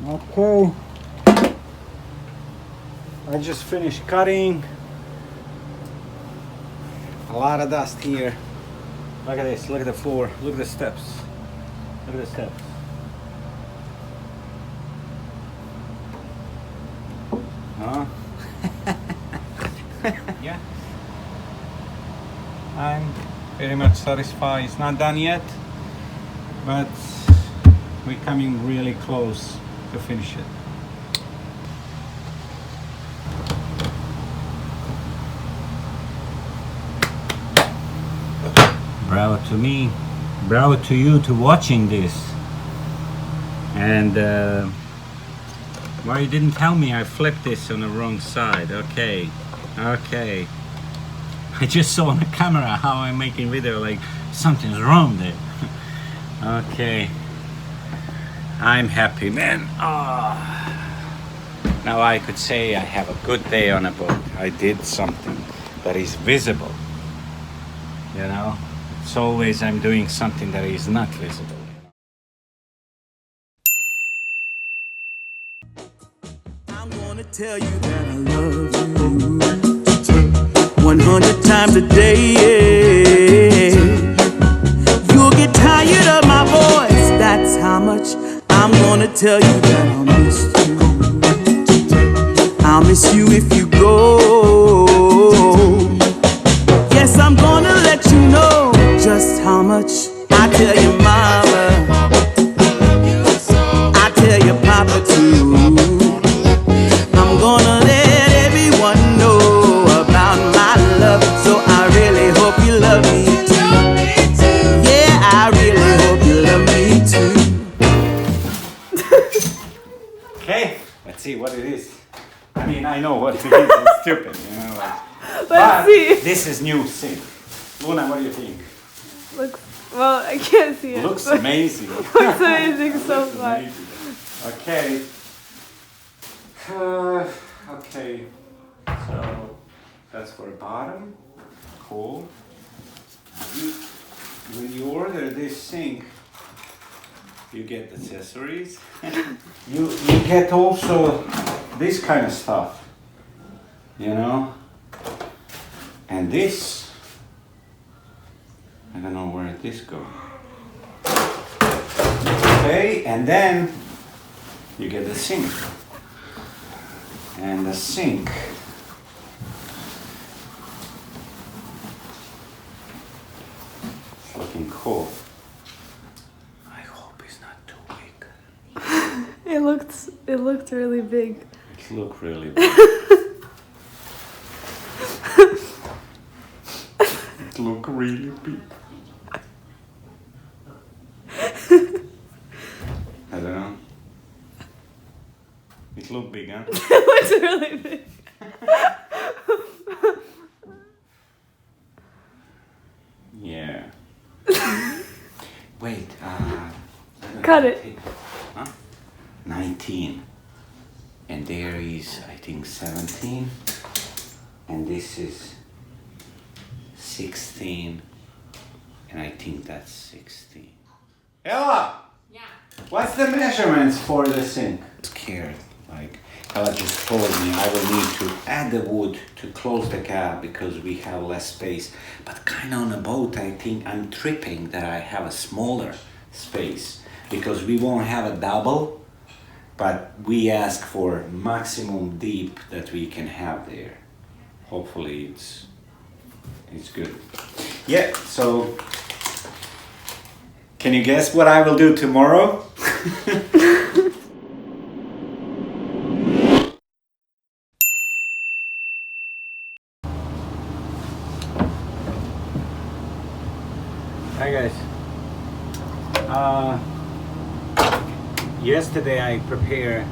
Okay, I just finished cutting. A lot of dust here. Look at this, look at the floor, look at the steps. Look at the steps. Huh? Yeah. I'm very much satisfied. It's not done yet, but we're coming really close to finish it. Bravo to me, bravo to you to watching this. And why you didn't tell me I flipped this on the wrong side? Okay, okay. I just saw on the camera how I'm making video, like something's wrong there. Okay, I'm happy, man. Oh. Now I could say I have a good day on a boat. I did something that is visible, you know. It's always I'm doing something that is not visible. I'm gonna tell you that I love you 100 times a day. You'll get tired of my voice, that's how much I'm gonna tell you that I'll miss you. I'll miss you if you go. Yes, I'm gonna let you know just how much I tell your mama, I tell your papa too. I'm gonna let everyone know about my love, so I really hope you love me too. Yeah, I really hope you love me too. Okay, let's see what it is. I mean, I know what it is. It's stupid, you know. Like, Let's see. This is new sink. Luna, what do you think? Looks, well, I can't see it. Looks but amazing. Looks amazing so Looks far. amazing. Okay. Okay. So that's for the bottom. Cool. When you order this sink, you get accessories. you get also this kind of stuff, you know. And this, I don't know where this goes. Okay, and then you get the sink. And the sink it's looking cool. I hope it's not too big. It looked really big. It looks really big. It looks really big. I don't know. It looks big, huh? It looks really big. Yeah. Wait, Cut it. Huh? 19. And there is, I think, 17. And this is 16. And I think that's 16. Ella! Yeah. What's the measurements for the sink? Scared. Like, Ella just told me I will need to add the wood to close the gap because we have less space. But kind of on a boat, I think I'm tripping that I have a smaller space because we won't have a double, but we ask for maximum deep that we can have there. Hopefully it's good. Yeah, so can you guess what I will do tomorrow? Hi guys. Yesterday I prepared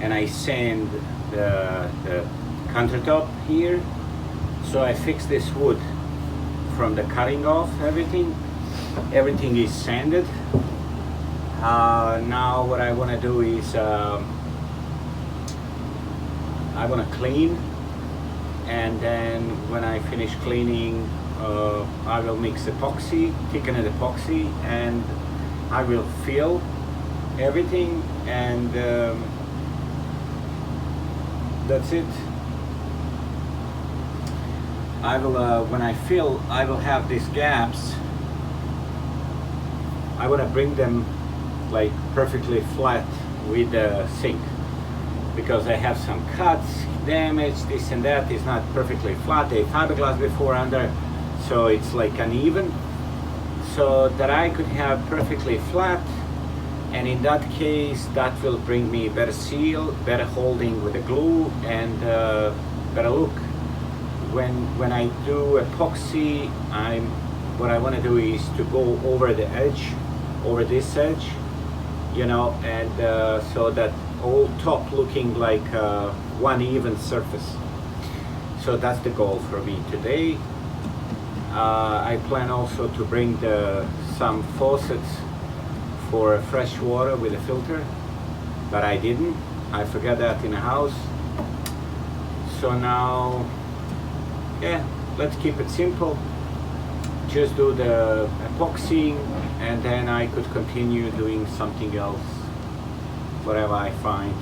and I sand the countertop here. So I fixed this wood from the cutting off everything. Everything is sanded. Now what I want to do is I want to clean, and then when I finish cleaning I will mix epoxy, thickened epoxy, and I will fill everything, and that's it. I will, when I feel I will have these gaps, I want to bring them like perfectly flat with the sink, because I have some cuts, damage, this and that is not perfectly flat. They fiberglass before under, so it's like uneven, so that I could have perfectly flat, and in that case that will bring me better seal, better holding with the glue, and better look. When I do epoxy, what I want to do is to go over the edge, over this edge, you know, and so that all top looking like one even surface. So that's the goal for me today. I plan also to bring some faucets for fresh water with a filter, but I didn't. I forgot that in the house. So now, yeah, let's keep it simple. Just do the epoxy, and then I could continue doing something else, whatever I find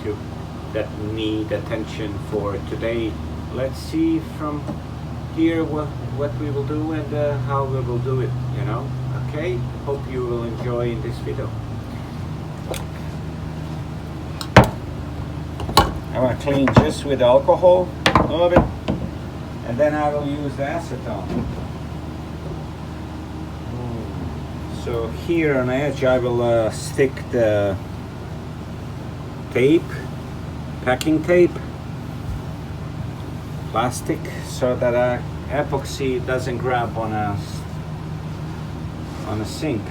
that need attention for today. Let's see from here what we will do and how we will do it, you know. Okay, hope you will enjoy in this video. I want to clean just with alcohol a little bit, and then I will use the acetone. So here on the edge I will stick the tape, packing tape, plastic, so that epoxy doesn't grab on a sink,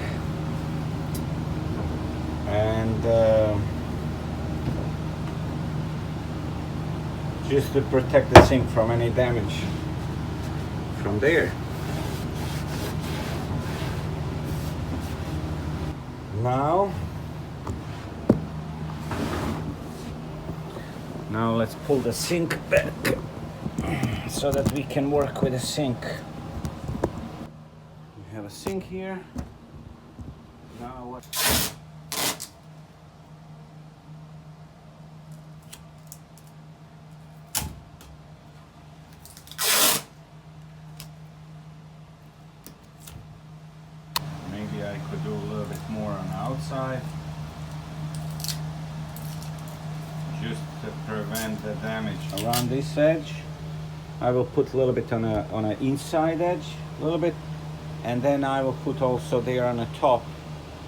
and just to protect the sink from any damage from there. Now let's pull the sink back so that we can work with the sink. We have a sink here. Now what? Maybe I could do a little bit more on the outside, just to prevent the damage around this edge. I will put a little bit on a inside edge, a little bit, and then I will put also there on the top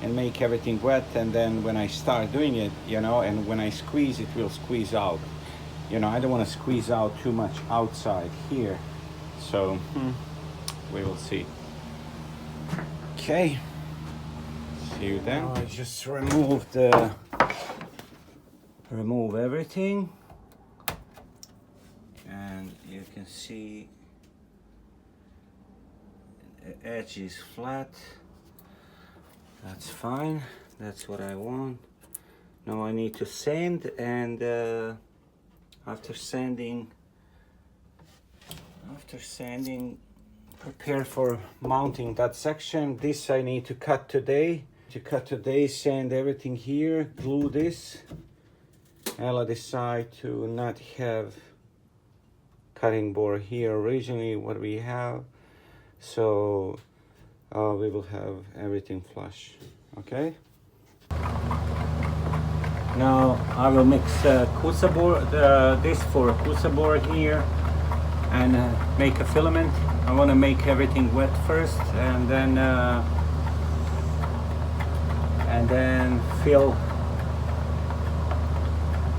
and make everything wet, and then when I start doing it, you know, and when I squeeze, it will squeeze out. You know, I don't want to squeeze out too much outside here, so we will see. Okay, see you then. I just remove everything, and you can see the edge is flat. That's fine, that's what I want. Now I need to sand, and after sanding, prepare for mounting that section. This I need to cut today. Sand everything here, glue this. I'll decide to not have cutting board here originally what we have, so we will have everything flush. Okay, now I will mix kusa board, this for a kusa board here, and make a filament. I want to make everything wet first, and then fill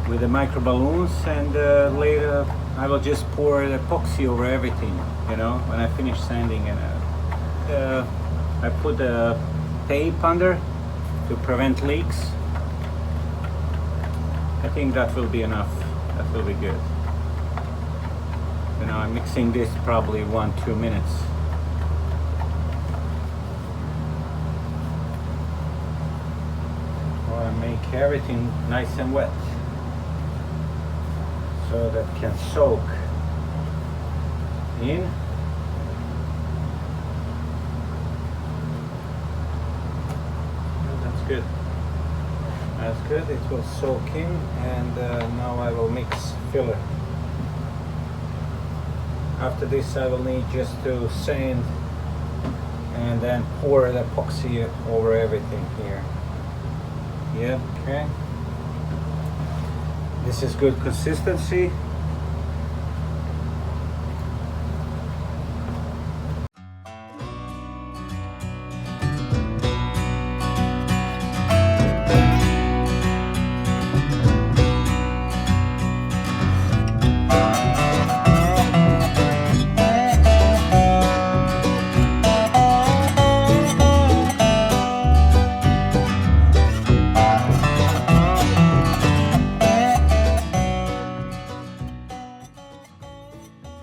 with the micro balloons, and later I will just pour the epoxy over everything, you know, when I finish sanding. And I put the tape under to prevent leaks. I think that will be enough. That will be good. You know, I'm mixing this probably 1-2 minutes. I want to make everything nice and wet, so that can soak in. That's good. That's good, it will soak in, and now I will mix filler. After this I will need just to sand and then pour the epoxy over everything here. Yeah, okay. This is good consistency.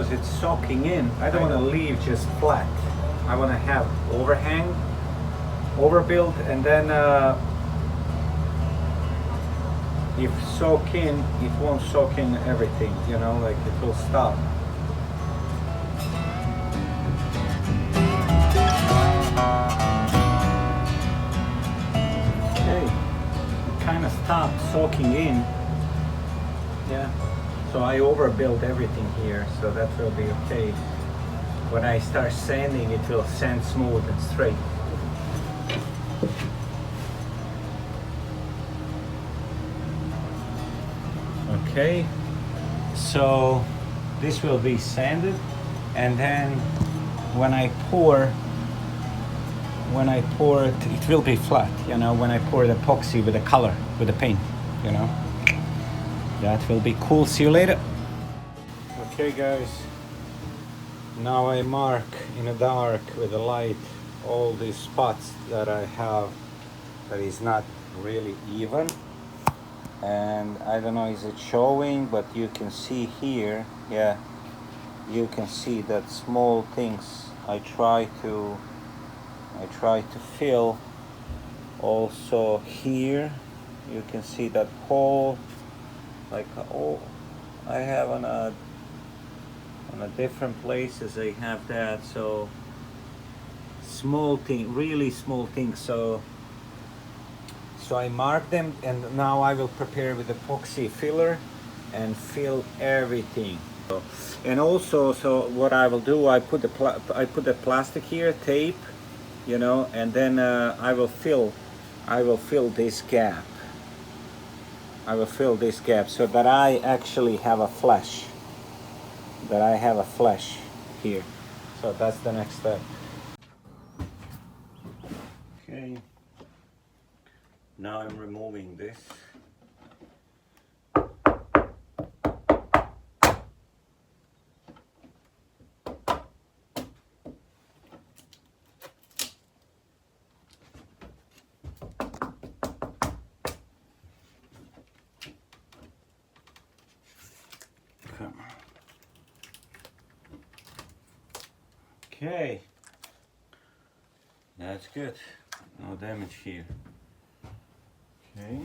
It's soaking in. I don't want to leave just flat. I want to have overhang, overbuild, and then if soak in, it won't soak in everything, you know, like it will stop. Okay, it kind of stopped soaking in. Yeah. So I overbuilt everything here, so that will be okay. When I start sanding, it will sand smooth and straight. Okay, so this will be sanded, and then when I pour it, it will be flat, you know, when I pour the epoxy with the color, with the paint, you know. That will be cool. See you later. Okay guys, now I mark in the dark with the light all these spots that I have that is not really even, and I don't know is it showing, but you can see here, yeah, you can see that small things I try to fill. Also here you can see that hole, like oh, I have on a different places I have that. So small thing, really small things. So I mark them, and now I will prepare with epoxy filler and fill everything. And also, so what I will do, I put the plastic here, tape, you know, and then I will fill this gap. I will fill this gap so that I actually have a flash. That I have a flash here. So that's the next step. Okay. Now I'm removing this. Okay, that's good. No damage here. Okay,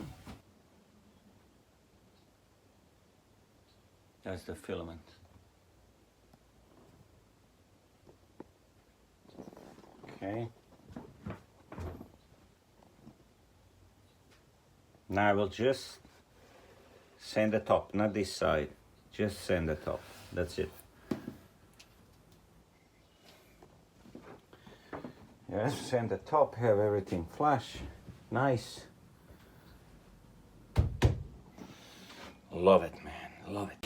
that's the filament. Okay, now I will just sand the top, not this side, just sand the top. That's it. Yes, sand the top, have everything flush, nice. Love it, man, love it.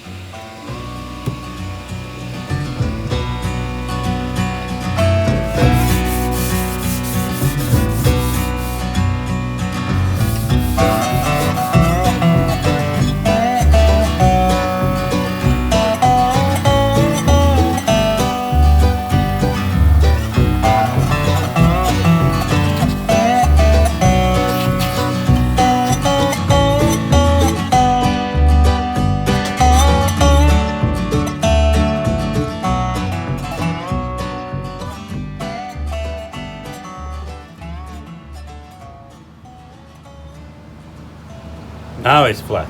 Now it's flat.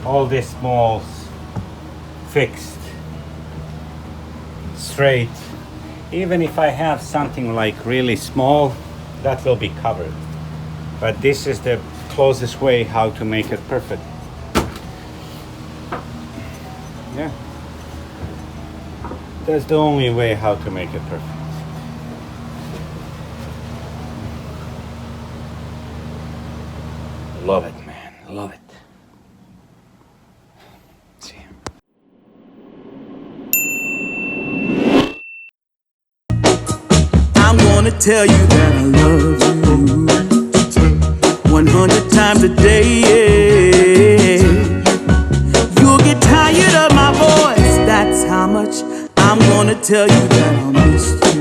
All these smalls fixed, straight. Even if I have something like really small, that will be covered. But this is the closest way how to make it perfect. Yeah. That's the only way how to make it perfect. Love it, man. Love it. See. I'm gonna tell you that I love you 100 times a day. You'll get tired of my voice. That's how much I'm gonna tell you that I'll miss you.